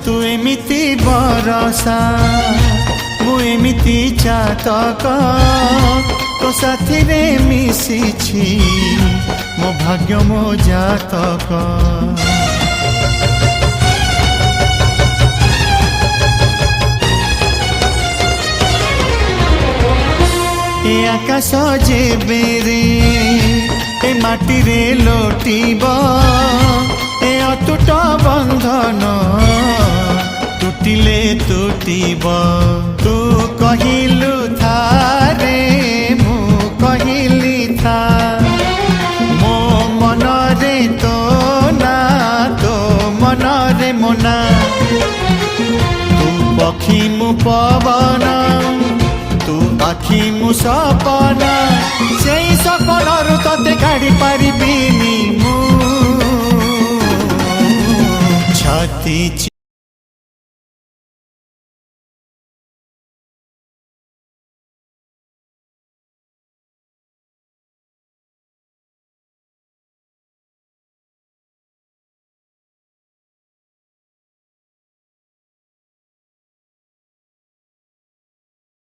तू एमिति बरसा मु एमिति चातक तो साथी रे मिशिछि मो भाग्य मो जातक। ए आकाश जेबे रे ए माटी रे लोटिब ए अटूट बंधन टूटिले टूटिब। तू कहिलु था रे मु कहिली था मो मन रे तो ना तो मन रे मोना। तू पक्षी मु पवन तू आखि मु सपना से सपनरु तते काढ़ी पारिबिनी मु छाती